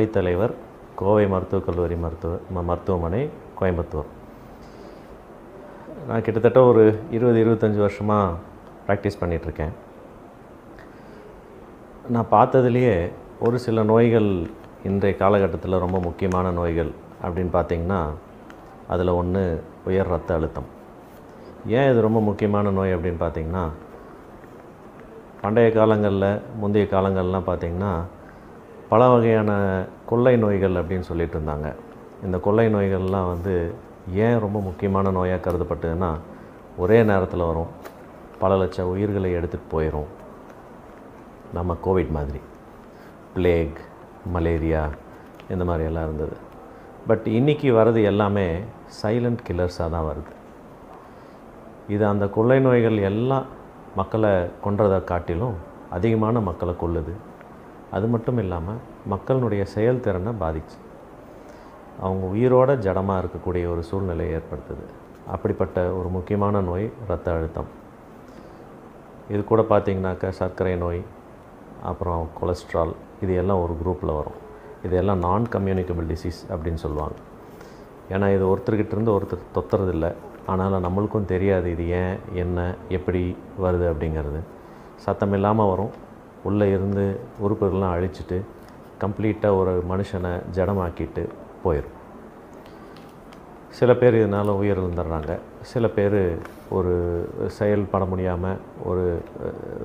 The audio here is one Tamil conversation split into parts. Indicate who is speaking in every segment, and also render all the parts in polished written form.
Speaker 1: துறைத் தலைவர், கோவை மருத்துவக் கல்லூரி மருத்துவமனை, கோயம்புத்தூர். நான் கிட்டத்தட்ட ஒரு 20-25 வருஷமாக ப்ராக்டிஸ் பண்ணிகிட்ருக்கேன். நான் பார்த்ததுலேயே ஒரு சில நோய்கள் இன்றைய காலகட்டத்தில் ரொம்ப முக்கியமான நோய்கள் அப்படின்னு பார்த்திங்கன்னா, அதில் ஒன்று உயர் இரத்த அழுத்தம். ஏன் இது ரொம்ப முக்கியமான நோய் அப்படின்னு பார்த்திங்கன்னா, பண்டைய காலங்களில், முந்தைய காலங்கள்லாம் பார்த்திங்கன்னா பல வகையான கொள்ளை நோய்கள் அப்படின்னு சொல்லிட்டு இருந்தாங்க. இந்த கொள்ளை நோய்கள்லாம் ஏன் ரொம்ப முக்கியமான நோயாக கருதப்பட்டதுன்னா, ஒரே நேரத்தில் வரும், பல லட்சம் உயிர்களை எடுத்துகிட்டு போயிடும். நம்ம கோவிட் மாதிரி, பிளேக், மலேரியா இந்த மாதிரியெல்லாம் இருந்தது. பட் இன்றைக்கி வர்றது எல்லாமே சைலண்ட் கில்லர்ஸாக தான் வருது. இது அந்த கொள்ளை நோய்கள் எல்லாம் மக்களை கொன்றதை காட்டிலும் அதிகமான மக்களை கொல்லுது. அது மட்டும் இல்லாமல் மக்களுடைய செயல்திறனை பாதிச்சு அவங்க உயிரோட ஜடமாக இருக்கக்கூடிய ஒரு சூழ்நிலையை ஏற்படுத்துது. அப்படிப்பட்ட ஒரு முக்கியமான நோய் இரத்த அழுத்தம். இது கூட பார்த்திங்கனாக்கா சர்க்கரை நோய், அப்புறம் கொலஸ்ட்ரால், இது எல்லாம் ஒரு குரூப்பில் வரும். இதெல்லாம் நான் கம்யூனிகபிள் டிசீஸ் அப்படின்னு சொல்லுவாங்க. ஏன்னா இது ஒருத்தர்கிட்ட இருந்து ஒருத்தர் தொத்துறதில்லை. ஆனாலும் நம்மளுக்கும் தெரியாது இது ஏன், என்ன, எப்படி வருது அப்படிங்கிறது. சத்தம் இல்லாமல் வரும், உள்ளே இருந்து உறுப்புகள்லாம் அழிச்சிட்டு கம்ப்ளீட்டாக ஒரு மனுஷனை ஜடமாக்கிட்டு போயிடும். சில பேர் இதனால் உயிரிழந்துடுறாங்க. சில பேர் ஒரு செயல்பட முடியாமல் ஒரு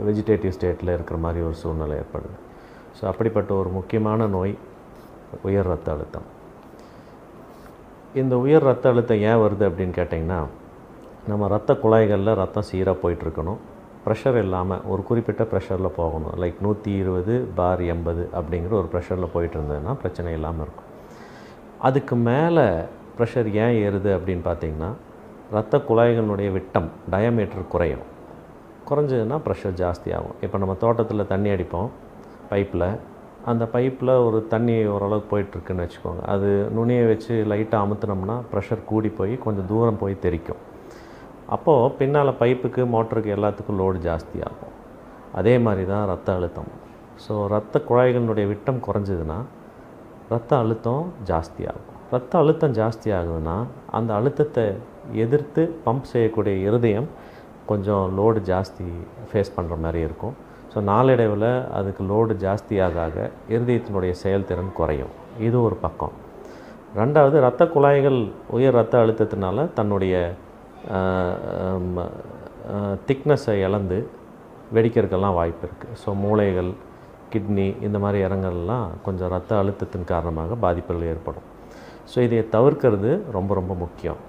Speaker 1: வெஜிடேட்டிவ் ஸ்டேட்டில் இருக்கிற மாதிரி ஒரு சூழ்நிலை ஏற்படுது. ஸோ அப்படிப்பட்ட ஒரு முக்கியமான நோய் உயர் இரத்த அழுத்தம். இந்த உயர் இரத்த அழுத்தம் ஏன் வருது அப்படின்னு கேட்டிங்கன்னா, நம்ம இரத்த குழாய்களில் ரத்தம் சீராக போயிட்டுருக்கணும். ப்ரெஷர் இல்லாமல் ஒரு குறிப்பிட்ட ப்ரெஷரில் போகணும். லைக் 120/80 அப்படிங்கிற ஒரு ப்ரெஷரில் போயிட்டு இருந்ததுன்னா பிரச்சனை இல்லாமல் இருக்கும். அதுக்கு மேலே ப்ரெஷர் ஏன் ஏறுது அப்படின்னு பார்த்திங்கன்னா, இரத்த குழாய்களுடைய விட்டம், டயமீட்டர் குறையும். குறைஞ்சதுன்னா ப்ரெஷர் ஜாஸ்தி ஆகும். இப்போ நம்ம தோட்டத்தில் தண்ணி அடிப்போம் பைப்பில். அந்த பைப்பில் ஒரு தண்ணி ஓரளவுக்கு போயிட்டுருக்குன்னு வச்சுக்கோங்க. அது நுனியை வச்சு லைட்டாக அமுத்தினோம்னா ப்ரெஷர் கூடி போய் கொஞ்சம் தூரம் போய் தெறிக்கும். அப்போது பின்னால் பைப்புக்கு, மோட்டருக்கு எல்லாத்துக்கும் லோடு ஜாஸ்தி ஆகும். அதே மாதிரி தான் இரத்த அழுத்தம். ஸோ இரத்த குழாய்களுடைய விட்டம் குறைஞ்சதுன்னா இரத்த அழுத்தம் ஜாஸ்தி ஆகும். இரத்த அழுத்தம் ஜாஸ்தி ஆகுதுன்னா அந்த அழுத்தத்தை எதிர்த்து பம்ப் செய்யக்கூடிய இருதயம் கொஞ்சம் லோடு ஜாஸ்தி ஃபேஸ் பண்ணுற மாதிரி இருக்கும். ஸோ நாளடைவில் அதுக்கு லோடு ஜாஸ்தியாக இருதயத்தினுடைய செயல்திறன் குறையும். இது ஒரு பக்கம். ரெண்டாவது, இரத்த குழாய்கள் உயர் இரத்த அழுத்தத்தினால தன்னுடைய திக்னஸை இழந்து வெடிக்கிறதுக்கெல்லாம் வாய்ப்பு இருக்குது. ஸோ மூளைகள், கிட்னி இந்த மாதிரி இடங்கள்லாம் கொஞ்சம் இரத்த அழுத்தத்தின் காரணமாக பாதிப்புகள் ஏற்படும். ஸோ இதை தவிர்க்கிறது ரொம்ப ரொம்ப முக்கியம்.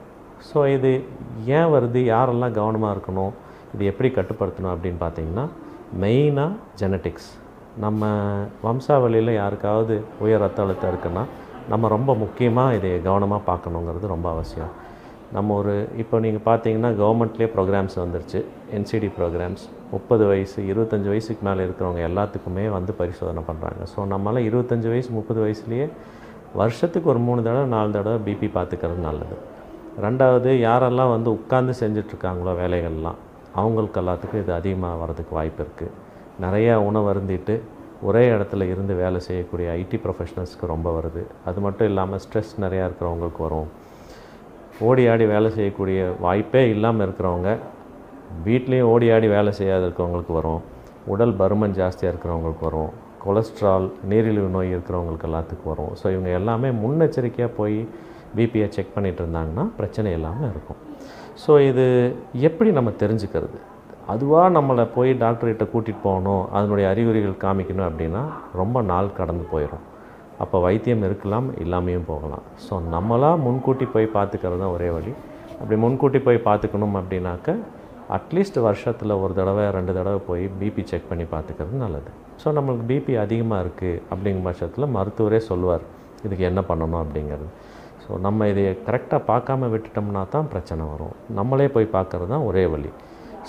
Speaker 1: ஸோ இது ஏன் வருது, யாரெல்லாம் கவனமாக இருக்கணும், இது எப்படி கட்டுப்படுத்தணும் அப்படின்னு பார்த்திங்கன்னா, மெயினாக ஜெனட்டிக்ஸ். நம்ம வம்சாவளியில் யாருக்காவது உயர் இரத்த அழுத்தம் இருக்குன்னா நம்ம ரொம்ப முக்கியமாக இதை கவனமாக பார்க்கணுங்கிறது ரொம்ப அவசியம். நம்ம இப்போ நீங்கள் பார்த்தீங்கன்னா கவர்மெண்ட்லேயே ப்ரோக்ராம்ஸ் வந்துருச்சு, என்சிடி ப்ரோக்ராம்ஸ். 30 வயசு 25 வயசுக்கு மேலே இருக்கிறவங்க எல்லாத்துக்குமே பரிசோதனை பண்ணுறாங்க. ஸோ நம்மளால் 25 வயசு 30 வயசுலேயே வருஷத்துக்கு ஒரு 3 தடவை 4 தடவை பிபி பார்த்துக்கிறது நல்லது. ரெண்டாவது, யாரெல்லாம் உட்கார்ந்து செஞ்சிட்ருக்காங்களோ வேலைகள்லாம், அவங்களுக்கு எல்லாத்துக்கும் இது அதிகமாக வரதுக்கு வாய்ப்பு இருக்குது. நிறையா உணவு அருந்திட்டு ஒரே இடத்துல இருந்து வேலை செய்யக்கூடிய ஐடி ப்ரொஃபஷனல்ஸ்க்கு ரொம்ப வருது. அது மட்டும் இல்லாமல் ஸ்ட்ரெஸ் நிறையா இருக்கிறவங்களுக்கு வரும். ஓடி ஆடி வேலை செய்யக்கூடிய வாய்ப்பே இல்லாமல் இருக்கிறவங்க, வீட்லேயும் ஓடி ஆடி வேலை செய்யாத இருக்கிறவங்களுக்கு வரும். உடல் பருமன் ஜாஸ்தியாக இருக்கிறவங்களுக்கு வரும். கொலஸ்ட்ரால், நீரிழிவு நோய் இருக்கிறவங்களுக்கு எல்லாத்துக்கும் வரும். ஸோ இவங்க எல்லாமே முன்னெச்சரிக்கையாக போய் பிபியை செக் பண்ணிகிட்டு இருந்தாங்கன்னா பிரச்சனை இல்லாமல் இருக்கும். ஸோ இது எப்படி நம்ம தெரிஞ்சுக்கிறது? அதுவாக நம்மளை போய் டாக்டர்கிட்ட கூட்டிகிட்டு போகணும், அதனுடைய அறிகுறிகள் காமிக்கணும் அப்படின்னா ரொம்ப நாள் கடந்து போயிடும். அப்போ வைத்தியம் இருக்கலாம், இல்லாமையும் போகலாம். ஸோ நம்மளாக முன்கூட்டி போய் பார்த்துக்கிறது தான் ஒரே வழி. அப்படி முன்கூட்டி போய் பார்த்துக்கணும் அப்படின்னாக்க அட்லீஸ்ட் வருஷத்தில் ஒரு தடவை 2 தடவை போய் பிபி செக் பண்ணி பார்த்துக்கிறது நல்லது. ஸோ நம்மளுக்கு பிபி அதிகமாக இருக்குது அப்படிங்கிற பட்சத்தில் மருத்துவரே சொல்லுவார் இதுக்கு என்ன பண்ணணும் அப்படிங்கிறது. ஸோ நம்ம இதை கரெக்டாக பார்க்காம விட்டுட்டோம்னா தான் பிரச்சனை வரும். நம்மளே போய் பார்க்குறது தான் ஒரே வழி.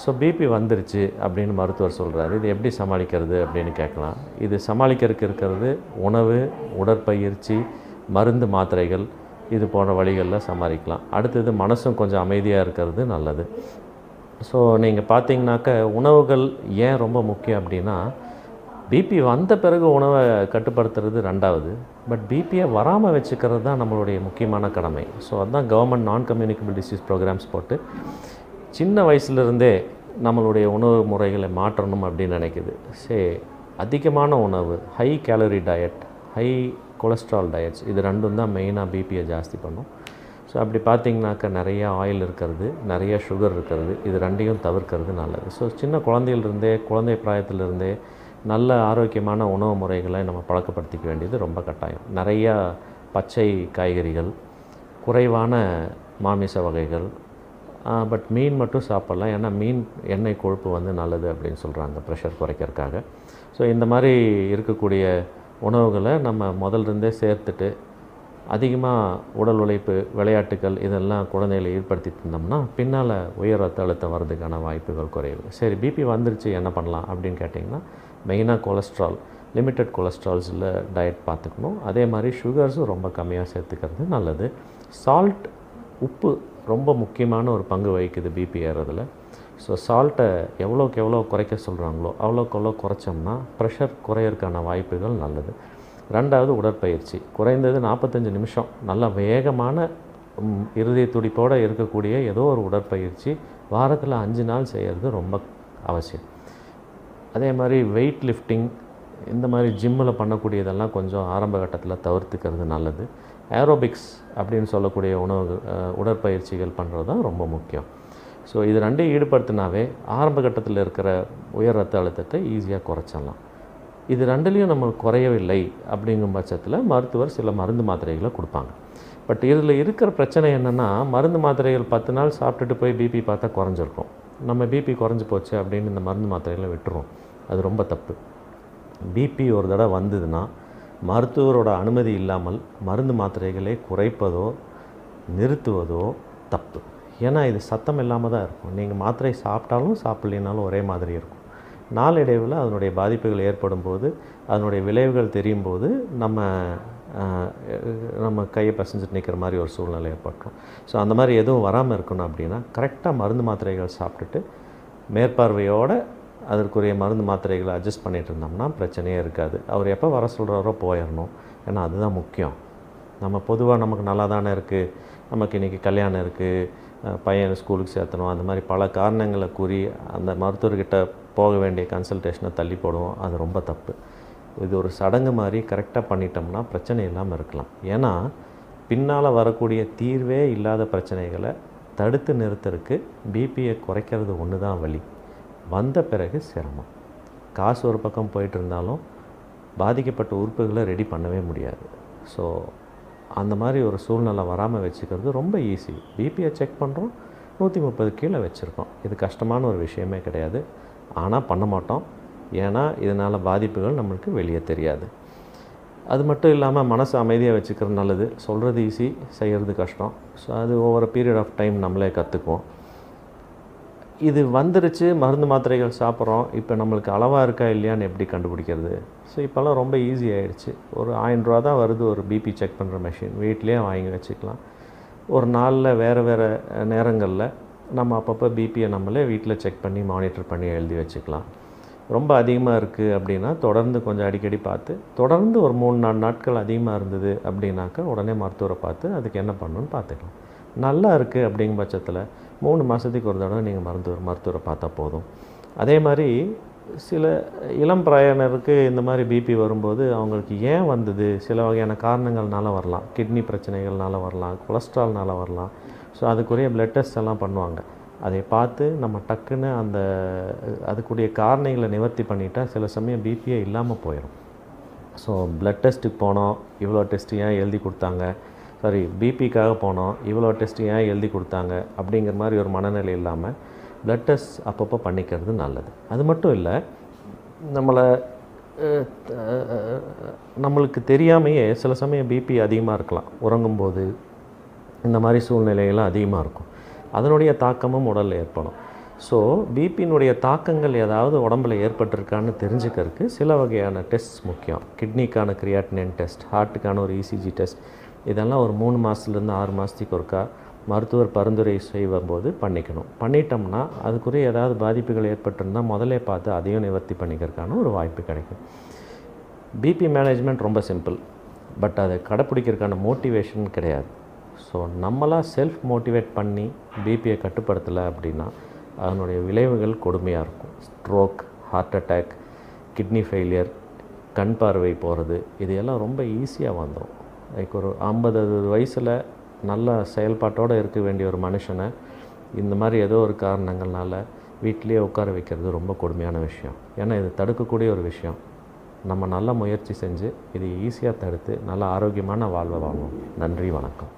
Speaker 1: ஸோ பிபி வந்துருச்சு அப்படின்னு மருத்துவர் சொல்கிறாரு, இது எப்படி சமாளிக்கிறது அப்படின்னு கேட்கலாம். இது சமாளிக்கிறதுக்கு இருக்கிறது உணவு, உடற்பயிற்சி, மருந்து, மாத்திரைகள், இது போன்ற வழிகளில் சமாளிக்கலாம். அடுத்தது மனசும் கொஞ்சம் அமைதியாக இருக்கிறது நல்லது. ஸோ நீங்கள் பார்த்தீங்கன்னாக்க உணவுகள் ஏன் ரொம்ப முக்கியம் அப்படின்னா, பிபி வந்த பிறகு உணவை கட்டுப்படுத்துறது ரெண்டாவது. பட் பிபியை வராமல் வச்சுக்கிறது தான் நம்மளுடைய முக்கியமான கடமை. ஸோ அதுதான் கவர்மெண்ட் நான் கம்யூனிகபிள் டிசீஸ் ப்ரோக்ராம்ஸ் போட்டு சின்ன வயசுலேருந்தே நம்மளுடைய உணவு முறைகளை மாற்றணும் அப்படின்னு நினைக்குது. அதிகமான உணவு, high calorie diet, high cholesterol diets, இது ரெண்டும் தான் மெயினாக பிபியை ஜாஸ்தி பண்ணும். ஸோ அப்படி பார்த்திங்கனாக்கா நிறைய ஆயில் இருக்கிறது, நிறைய சுகர் இருக்கிறது, இது ரெண்டையும் தவிர்க்கிறது நல்லது. ஸோ சின்ன குழந்தை பிராயத்திலிருந்தே நல்ல ஆரோக்கியமான உணவு முறைகளை நம்ம பழக்கப்படுத்திக்க வேண்டியது ரொம்ப கட்டாயம். நிறையா பச்சை காய்கறிகள், குறைவான மாமிச வகைகள், பட் மீன் மட்டும் சாப்பிட்லாம். ஏன்னா மீன் எண்ணெய் கொழுப்பு வந்து நல்லது அப்படின்னு சொல்கிறாங்க ப்ரெஷர் குறைக்கிறதுக்காக. ஸோ இந்த மாதிரி இருக்கக்கூடிய உணவுகளை நம்ம முதல்லேருந்தே சேர்த்துட்டு அதிகமாக உடல் உழைப்பு, விளையாட்டுகள் இதெல்லாம் குழந்தைகளை ஈடுபடுத்திட்டு இருந்தோம்னா பின்னால் உயர் ரத்த அழுத்தம் வர்றதுக்கான வாய்ப்புகள் குறைவு. சரி, பிபி வந்துருச்சு என்ன பண்ணலாம் அப்படின்னு கேட்டிங்கன்னா, மெயினாக கொலஸ்ட்ரால், லிமிட்டட் கொலஸ்ட்ரால்ஸில் டயட் பார்த்துக்கணும். அதே மாதிரி சுகர்ஸும் ரொம்ப கம்மியாக சேர்த்துக்கிறது நல்லது. சால்ட், உப்பு ரொம்ப முக்கியமான ஒரு பங்கு வகிக்குது பிபி ஏறதில். ஸோ சால்ட்டை எவ்வளோக்கு எவ்வளோ குறைக்க சொல்கிறாங்களோ அவ்வளோக்கு எவ்வளோ குறைச்சோம்னா ப்ரெஷர் குறையறதுக்கான வாய்ப்புகள் நல்லது. ரெண்டாவது உடற்பயிற்சி, குறைந்தது 45 நிமிஷம் நல்ல வேகமான இருதய துடிப்போடு இருக்கக்கூடிய ஏதோ ஒரு உடற்பயிற்சி வாரத்தில் 5 நாள் செய்கிறது ரொம்ப அவசியம். அதே மாதிரி வெயிட் லிஃப்டிங், இந்த மாதிரி ஜிம்மில் பண்ணக்கூடியதெல்லாம் கொஞ்சம் ஆரம்ப கட்டத்தில் தவிர்த்துக்கிறது நல்லது. ஏரோபிக்ஸ் அப்படின்னு சொல்லக்கூடிய உடற்பயிற்சிகள் பண்ணுறது தான் ரொம்ப முக்கியம். ஸோ இது ரெண்டையும் ஈடுபடுத்தினாவே ஆரம்ப கட்டத்தில் இருக்கிற உயர் ரத்த அழுத்தத்தை ஈஸியாக குறைச்சிடலாம். இது ரெண்டுலேயும் நம்ம குறையவில்லை அப்படிங்கும் பட்சத்தில் மருத்துவர் சில மருந்து மாத்திரைகளை கொடுப்பாங்க. பட் இதில் இருக்கிற பிரச்சனை என்னென்னா, மருந்து மாத்திரைகள் 10 நாள் சாப்பிட்டுட்டு போய் பிபி பார்த்தா குறைஞ்சிருக்கும். நம்ம பிபி குறைஞ்சி போச்சு அப்படின்னு இந்த மருந்து மாத்திரைகளை விட்டுருவோம். அது ரொம்ப தப்பு. பிபி ஒரு தடவை வந்ததுன்னா மருத்துவரோட அனுமதி இல்லாமல் மருந்து மாத்திரைகளை குறைப்பதோ நிறுத்துவதோ தப்பு. ஏன்னா இது சத்தம் இல்லாமல் தான் இருக்கும். நீங்கள் மாத்திரை சாப்பிட்டாலும் சாப்பிட்லினாலும் ஒரே மாதிரி இருக்கும். நாளடைவில் அதனுடைய பாதிப்புகள் ஏற்படும் போது, அதனுடைய விளைவுகள் தெரியும் போது நம்ம கையை பசஞ்சிட்டு நிற்கிற மாதிரி ஒரு சூழ்நிலை ஏற்பட்டுரும். ஸோ அந்த மாதிரி எதுவும் வராமல் இருக்கணும் அப்படின்னா கரெக்டாக மருந்து மாத்திரைகள் சாப்பிட்டுட்டு மேற்பார்வையோடு அதற்குரிய மருந்து மாத்திரைகளை அட்ஜஸ்ட் பண்ணிகிட்டு இருந்தோம்னா பிரச்சனையே இருக்காது. அவர் எப்போ வர சொல்கிறாரோ போயிடணும். ஏன்னா அதுதான் முக்கியம். நம்ம பொதுவாக நமக்கு நல்லா தானே இருக்குது, நமக்கு இன்றைக்கி கல்யாணம் இருக்குது, பையனை ஸ்கூலுக்கு சேர்த்தணும், அந்த மாதிரி பல காரணங்களை கூறி அந்த மருத்துவர்கிட்ட போக வேண்டிய கன்சல்டேஷனை தள்ளி போடுவோம். அது ரொம்ப தப்பு. இது ஒரு சடங்கு மாதிரி கரெக்டாக பண்ணிட்டோம்னா பிரச்சனை இல்லாமல் இருக்கலாம். ஏன்னா பின்னால் வரக்கூடிய தீர்வே இல்லாத பிரச்சனைகளை தடுத்து நிறுத்துறதுக்கு பிபியை குறைக்கிறது ஒன்று தான் வழி. வந்த பிறகு சிரமம். காசு ஒரு பக்கம் போயிட்டு இருந்தாலும் பாதிக்கப்பட்ட உறுப்புகளை ரெடி பண்ணவே முடியாது. ஸோ அந்த மாதிரி ஒரு சூழ்நிலை வராமல் வச்சுக்கிறது ரொம்ப ஈஸி. பிபியை செக் பண்ணுறோம், 130 கீழே வச்சுருக்கோம். இது கஷ்டமான ஒரு விஷயமே கிடையாது. ஆனால் பண்ண மாட்டோம். ஏன்னா இதனால் பாதிப்புகள் நம்மளுக்கு வெளியே தெரியாது. அது மட்டும் இல்லாமல் மனசு அமைதியாக வச்சுக்கிறது நல்லது. சொல்கிறது ஈஸி, செய்கிறது கஷ்டம். ஸோ அது ஓவர் பீரியட் ஆஃப் டைம் நம்மளே கற்றுக்குவோம். இது வந்துருச்சு, மருந்து மாத்திரைகள் சாப்பிட்றோம், இப்போ நம்மளுக்கு அளவாக இருக்கா இல்லையான்னு எப்படி கண்டுபிடிக்கிறது? ஸோ இப்போல்லாம் ரொம்ப ஈஸி ஆகிடுச்சு. ஒரு 1000 ரூபா தான் வருது ஒரு பிபி செக் பண்ணுற மெஷின். வீட்லேயே வாங்கி வச்சுக்கலாம். ஒரு நாளில் வேறு நேரங்களில் நம்ம அப்பப்போ பிபியை நம்மளே வீட்டில் செக் பண்ணி மானிட்டர் பண்ணி எழுதி வச்சுக்கலாம். ரொம்ப அதிகமாக இருக்குது அப்படின்னா தொடர்ந்து கொஞ்சம் அடிக்கடி பார்த்து, தொடர்ந்து ஒரு 3-4 நாட்கள் அதிகமாக இருந்தது அப்படின்னாக்கா உடனே மருத்துவரை பார்த்து அதுக்கு என்ன பண்ணணுன்னு பார்த்துக்கலாம். நல்லா இருக்குது அப்படிங்கிற பட்சத்தில் 3 மாதத்துக்கு ஒரு தடவை நீங்கள் மருத்துவரை பார்த்தா போதும். அதே மாதிரி சில இளம் பிராயனருக்கு இந்த மாதிரி பிபி வரும்போது அவங்களுக்கு ஏன் வந்தது, சில வகையான காரணங்கள்னால வரலாம். கிட்னி பிரச்சனைகள்னால வரலாம், கொலஸ்ட்ரால்னால வரலாம். ஸோ அதுக்குரிய பிளட் டெஸ்ட் எல்லாம் பண்ணுவாங்க. அதை பார்த்து நம்ம டக்குன்னு அதுக்குரிய காரணிகளை நிவர்த்தி பண்ணிட்டால் சில சமயம் பிபியே இல்லாமல் போயிடும். ஸோ பிளட் டெஸ்ட்டுக்கு போனோம், இவ்வளோ டெஸ்ட்டு ஏன் எழுதி கொடுத்தாங்க, பிபிக்காக போனோம், இவ்வளோ டெஸ்ட்டு ஏன் எழுதி கொடுத்தாங்க அப்படிங்கிற மாதிரி ஒரு மனநிலை இல்லாமல் பிளட் டெஸ்ட் அப்பப்போ பண்ணிக்கிறது நல்லது. அது மட்டும் இல்லை, நம்மளுக்கு தெரியாமையே சில சமயம் பிபி அதிகமாக இருக்கலாம். உறங்கும்போது இந்த மாதிரி சூழ்நிலையெல்லாம் அதிகமாக இருக்கும். அதனுடைய தாக்கமும் உடலில் ஏற்படும். ஸோ பிபியினுடைய தாக்கங்கள் ஏதாவது உடம்பில் ஏற்பட்டிருக்கான்னு தெரிஞ்சுக்கிறதுக்கு சில வகையான டெஸ்ட் முக்கியம். கிட்னிக்கான கிரியாட்டினின் டெஸ்ட், ஹார்ட்டுக்கான ஒரு இசிஜி டெஸ்ட், இதெல்லாம் ஒரு 3 மாதத்துலேருந்து 6 மாதத்துக்கு ஒருக்கா மருத்துவர் பரிந்துரை செய்யும்போது பண்ணிக்கணும். பண்ணிட்டோம்னா அதுக்குரிய ஏதாவது பாதிப்புகள் ஏற்பட்டிருந்தால் முதல்ல பார்த்து அதையும் நிவர்த்தி பண்ணிக்கிறதுக்கான ஒரு வாய்ப்பு கிடைக்கும். பிபி மேனேஜ்மெண்ட் ரொம்ப சிம்பிள், பட் அதை கடைப்பிடிக்கிறதுக்கான மோட்டிவேஷன் கிடையாது. ஸோ நம்மளாக செல்ஃப் மோட்டிவேட் பண்ணி பிபியை கட்டுப்படுத்தலை அப்படின்னா அதனுடைய விளைவுகள் கொடுமையாக இருக்கும். Stroke, heart attack, kidney failure, கண் பார்வை போகிறது, இது எல்லாம் ரொம்ப ஈஸியாக வந்துடும். லைக் ஒரு 50 வயசில் நல்ல செயல்பாட்டோடு இருக்க வேண்டிய ஒரு மனுஷனை இந்த மாதிரி ஏதோ ஒரு காரணங்கள்னால வீட்டிலேயே உட்கார வைக்கிறது ரொம்ப கொடுமையான விஷயம். ஏன்னா இது தடுக்கக்கூடிய ஒரு விஷயம். நம்ம நல்ல முயற்சி செஞ்சு இது ஈஸியாக தடுத்து நல்ல ஆரோக்கியமான வாழ்வை வாழ்வோம். நன்றி, வணக்கம்.